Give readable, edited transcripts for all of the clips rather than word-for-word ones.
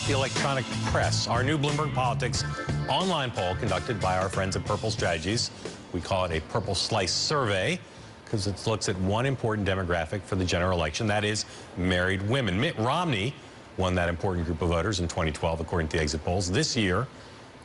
the electronic press. Our new Bloomberg Politics online poll conducted by our friends at Purple Strategies. We call it a Purple Slice Survey because it looks at one important demographic for the general election, that is married women. Mitt Romney won that important group of voters in 2012, according to the exit polls. This year,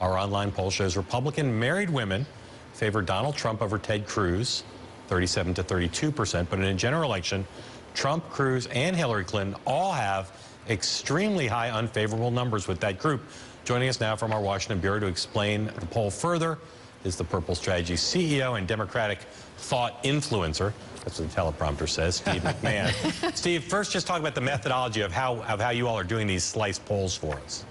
our online poll shows Republican married women favor Donald Trump over Ted Cruz, 37 to 32%. But in a general election, Trump, Cruz, and Hillary Clinton all have extremely high unfavorable numbers with that group. Joining us now from our Washington bureau to explain the poll further is the Purple Strategy CEO and Democratic thought influencer. That's what the teleprompter says, Steve McMahon. Steve, first just talk about the methodology of how you all are doing these slice polls for us.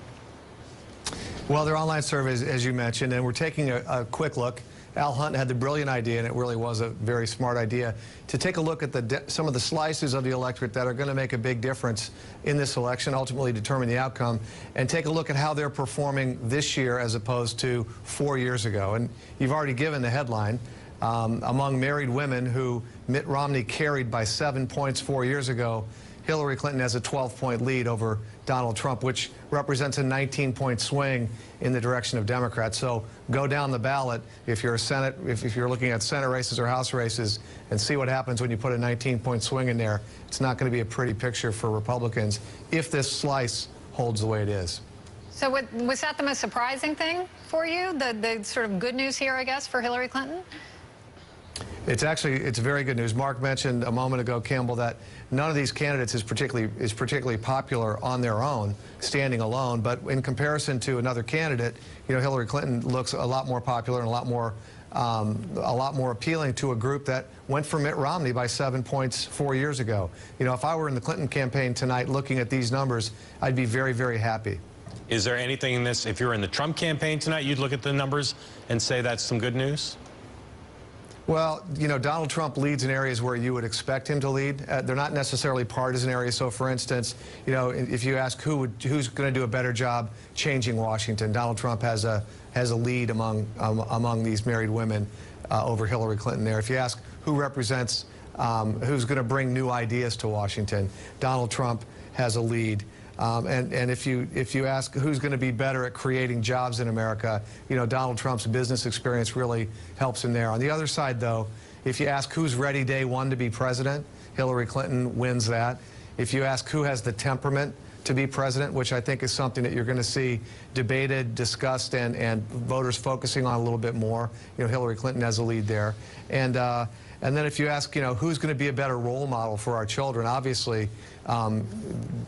Well, they're online surveys, as you mentioned, and we're taking a quick look. Al Hunt had the brilliant idea, and it really was a very smart idea, to take a look at some of the slices of the electorate that are going to make a big difference in this election, ultimately determine the outcome, and take a look at how they're performing this year as opposed to 4 years ago. And you've already given the headline. Among married women who Mitt Romney carried by 7 points 4 years ago, Hillary Clinton has a 12-point lead over Donald Trump, which represents a 19-point swing in the direction of Democrats. So go down the ballot if you're if you're looking at Senate races or House races, and see what happens when you put a 19-point swing in there. It's not going to be a pretty picture for Republicans if this slice holds the way it is. So was that the most surprising thing for you? The sort of good news here, I guess, for Hillary Clinton? It's very good news. Mark mentioned a moment ago, Campbell, that none of these candidates is particularly popular on their own, standing alone. But in comparison to another candidate, you know, Hillary Clinton looks a lot more popular and a lot more appealing to a group that went for Mitt Romney by 7 points 4 years ago. You know, if I were in the Clinton campaign tonight looking at these numbers, I'd be very, very happy. Is there anything in this, if you're in the Trump campaign tonight, you'd look at the numbers and say that's some good news? Well, you know, Donald Trump leads in areas where you would expect him to lead. They're not necessarily partisan areas. So, for instance, you know, if you ask who's going to do a better job changing Washington, Donald Trump has a lead among these married women over Hillary Clinton there. If you ask who represents, who's going to bring new ideas to Washington, Donald Trump has a lead. And if you ask who's going to be better at creating jobs in America, you know, Donald Trump's business experience really helps him there. On the other side, though, if you ask who's ready day one to be president, Hillary Clinton wins that. If you ask who has the temperament to be president, which I think is something that you're going to see debated, discussed, and voters focusing on a little bit more, you know, Hillary Clinton has a lead there. And then if you ask, you know, who's going to be a better role model for our children, obviously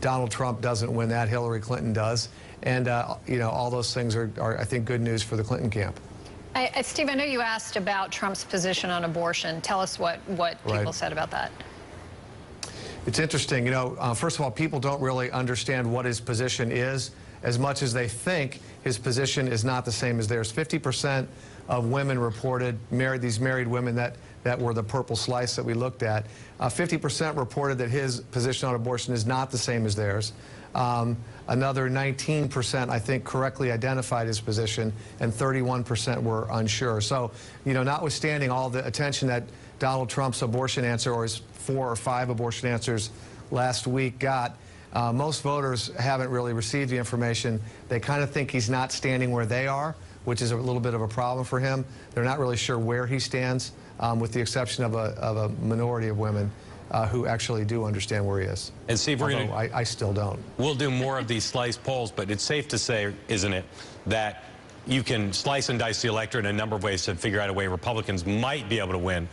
Donald Trump doesn't win that, Hillary Clinton does. And, you know, all those things are, I think, good news for the Clinton camp. Steve, I know you asked about Trump's position on abortion. Tell us what people said about that. It's interesting. You know, first of all, people don't really understand what his position is as much as they think his position is not the same as theirs. 50% of women reported, these married women that were the purple slice that we looked at, 50% reported that his position on abortion is not the same as theirs. Another 19%, I think, correctly identified his position, and 31% were unsure. So, you know, notwithstanding all the attention that Donald Trump's abortion answer, or his 4 or 5 abortion answers last week got, most voters haven't really received the information. They kind of think he's not standing where they are, which is a little bit of a problem for him. They're not really sure where he stands, with the exception of a minority of women who actually do understand where he is. And Steve, I still don't. We'll do more of these slice polls, but it's safe to say, isn't it, that you can slice and dice the electorate in a number of ways to figure out a way Republicans might be able to win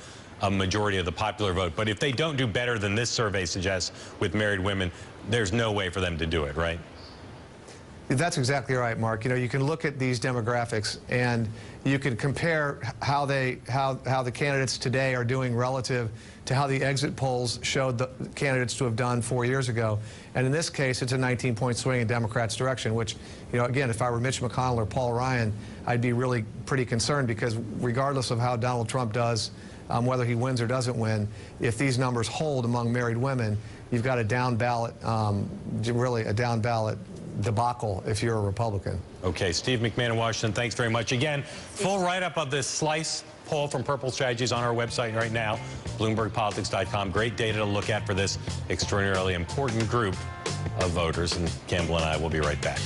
a majority of the popular vote. But if they don't do better than this survey suggests with married women, there's no way for them to do it, right? That's exactly right, Mark. You know, you can look at these demographics and you can compare how the candidates today are doing relative to how the exit polls showed the candidates to have done 4 years ago. And in this case, it's a 19-point swing in Democrats' direction, which, you know, again, if I were Mitch McConnell or Paul Ryan, I'd be really pretty concerned, because regardless of how Donald Trump does, whether he wins or doesn't win, if these numbers hold among married women, you've got a down ballot, really a down ballot debacle if you're a Republican. Okay, Steve McMahon in Washington, thanks very much. Again, full write-up of this slice poll from Purple Strategies on our website right now, BloombergPolitics.com. Great data to look at for this extraordinarily important group of voters, and Campbell and I will be right back.